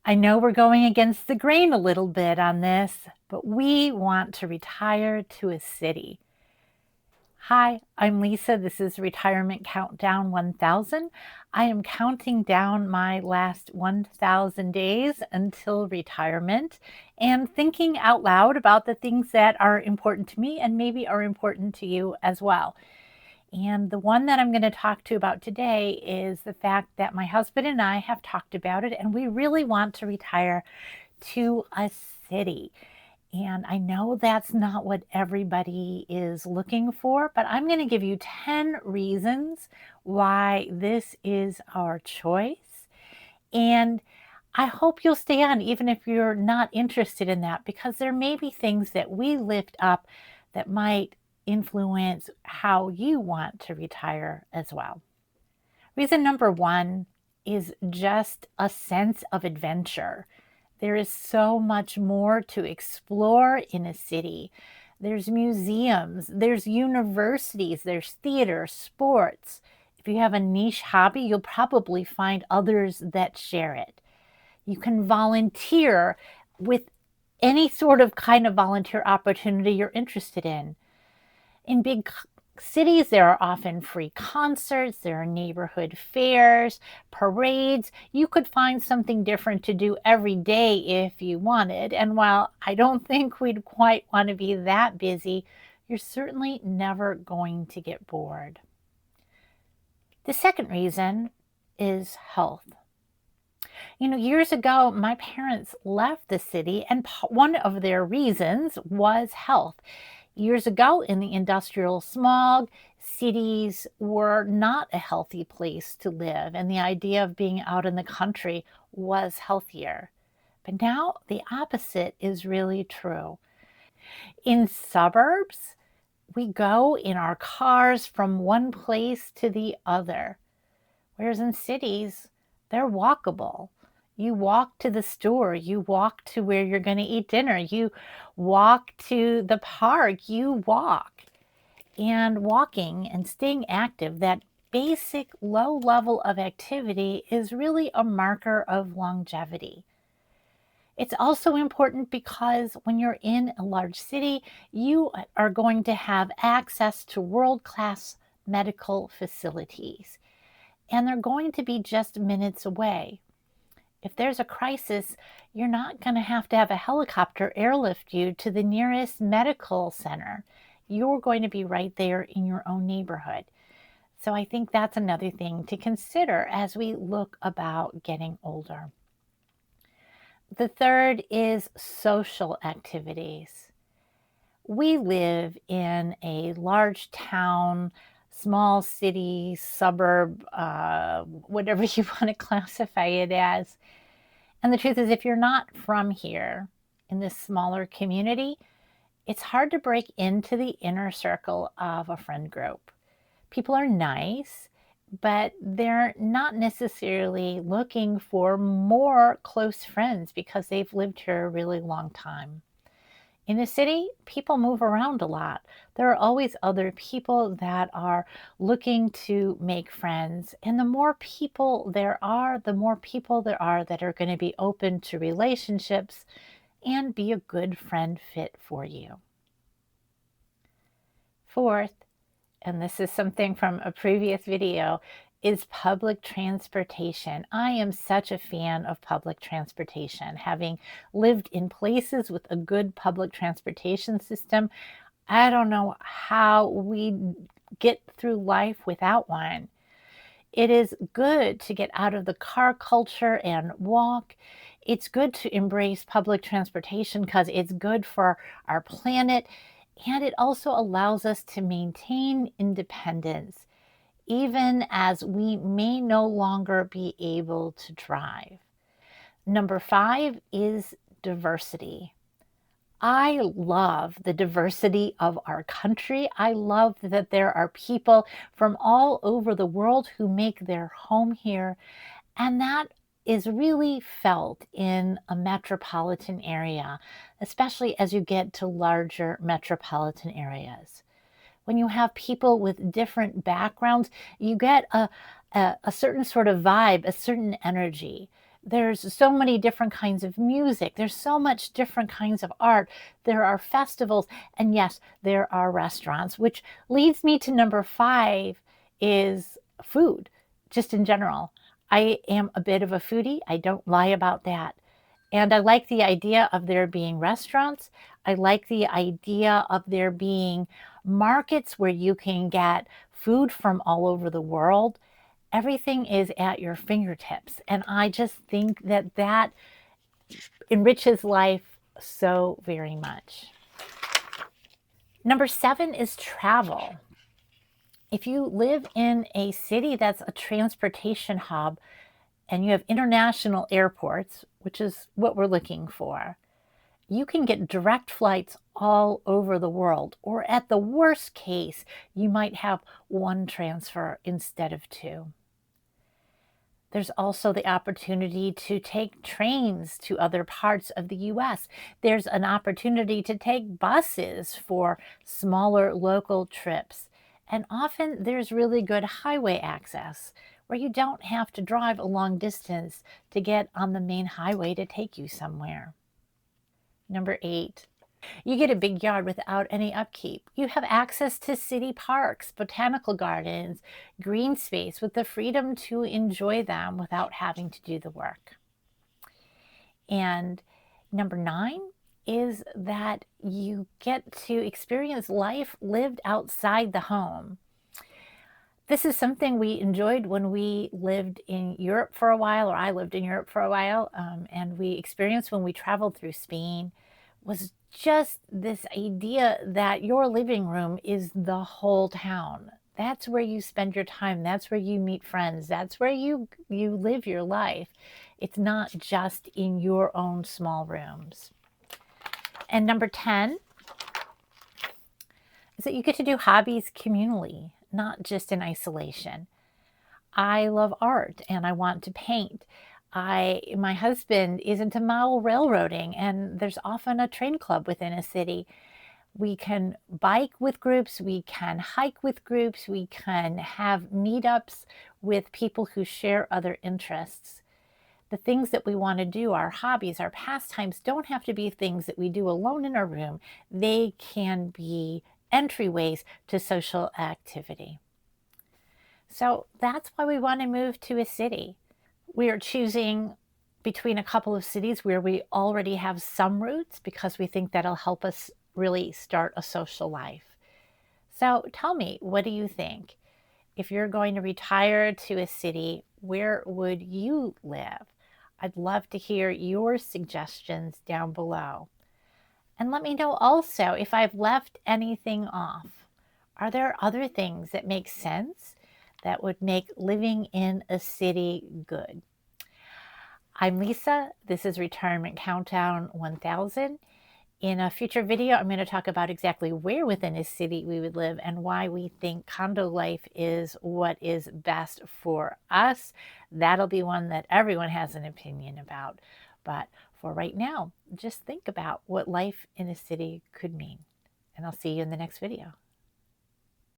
I know we're going against the grain a little bit on this, but we want to retire to a city. Hi, I'm Lisa. This is Retirement Countdown 1000. I am counting down my last 1000 days until retirement and thinking out loud about the things that are important to me and maybe are important to you as well. And the one that I'm going to talk to about today is the fact that my husband and I have talked about it, and we really want to retire to a city. And I know that's not what everybody is looking for, but I'm going to give you 10 reasons why this is our choice. And I hope you'll stay on, even if you're not interested in that, because there may be things that we lift up that might influence how you want to retire as well. Reason number one is just a sense of adventure. There is so much more to explore in a city. There's museums, there's universities, there's theater, sports. If you have a niche hobby, you'll probably find others that share it. You can volunteer with any sort of kind of volunteer opportunity you're interested in. In big cities, there are often free concerts, there are neighborhood fairs, parades. You could find something different to do every day if you wanted. And while I don't think we'd quite want to be that busy, you're certainly never going to get bored. The second reason is health. Years ago, my parents left the city, and one of their reasons was health. Years ago, in the industrial smog, cities were not a healthy place to live, and the idea of being out in the country was healthier. But now the opposite is really true. In suburbs, we go in our cars from one place to the other, whereas in cities, they're walkable. You walk to the store, you walk to where you're going to eat dinner, you walk to the park, you walk. And walking and staying active, that basic low level of activity, is really a marker of longevity. It's also important because when you're in a large city, you are going to have access to world-class medical facilities, and they're going to be just minutes away. If there's a crisis, you're not going to have a helicopter airlift you to the nearest medical center. You're going to be right there in your own neighborhood. So I think that's another thing to consider as we look about getting older. The third is social activities. We live in a large town, small city, suburb, whatever you want to classify it as. And the truth is, if you're not from here in this smaller community, it's hard to break into the inner circle of a friend group. People are nice, but they're not necessarily looking for more close friends because they've lived here a really long time. In a city, people move around a lot. There are always other people that are looking to make friends. And the more people there are, the more people there are that are going to be open to relationships and be a good friend fit for you. Fourth, and this is something from a previous video, is public transportation. I am such a fan of public transportation. Having lived in places with a good public transportation system, I don't know how we get through life without one. It is good to get out of the car culture and walk. It's good to embrace public transportation because it's good for our planet, and it also allows us to maintain independence even as we may no longer be able to drive. Number 5 is diversity. I love the diversity of our country. I love that there are people from all over the world who make their home here, and that is really felt in a metropolitan area, especially as you get to larger metropolitan areas. When you have people with different backgrounds, you get a certain sort of vibe, a certain energy. There's so many different kinds of music. There's so much different kinds of art. There are festivals. And yes, there are restaurants, which leads me to number 5 is food, just in general. I am a bit of a foodie. I don't lie about that. And I like the idea of there being restaurants. I like the idea of there being markets where you can get food from all over the world. Everything is at your fingertips. And I just think that that enriches life so very much. Number 7 is travel. If you live in a city that's a transportation hub and you have international airports, which is what we're looking for, you can get direct flights all over the world. Or at the worst case, you might have one transfer instead of 2. There's also the opportunity to take trains to other parts of the US. There's an opportunity to take buses for smaller local trips. And often there's really good highway access where you don't have to drive a long distance to get on the main highway to take you somewhere. Number 8. You get a big yard without any upkeep. You have access to city parks, botanical gardens, green space with the freedom to enjoy them without having to do the work. And number 9 is that you get to experience life lived outside the home. This is something we enjoyed when we lived in Europe for a while, or I lived in Europe for a while, and we experienced when we traveled through Spain, was just this idea that your living room is the whole town. That's where you spend your time. That's where you meet friends. That's where you live your life. It's not just in your own small rooms. And number 10 is that you get to do hobbies communally, not just in isolation. I love art and I want to paint. My husband is into model railroading, and there's often a train club within a city. We can bike with groups, we can hike with groups, we can have meetups with people who share other interests. The things that we want to do, our hobbies, our pastimes, don't have to be things that we do alone in our room. They can be entryways to social activity. So that's why we want to move to a city. We are choosing between a couple of cities where we already have some roots because we think that'll help us really start a social life. So tell me, what do you think? If you're going to retire to a city, where would you live? I'd love to hear your suggestions down below. And let me know also if I've left anything off. Are there other things that make sense that would make living in a city good? I'm Lisa. This is Retirement Countdown 1000. In a future video, I'm going to talk about exactly where within a city we would live and why we think condo life is what is best for us. That'll be one that everyone has an opinion about. But for right now, just think about what life in a city could mean. And I'll see you in the next video.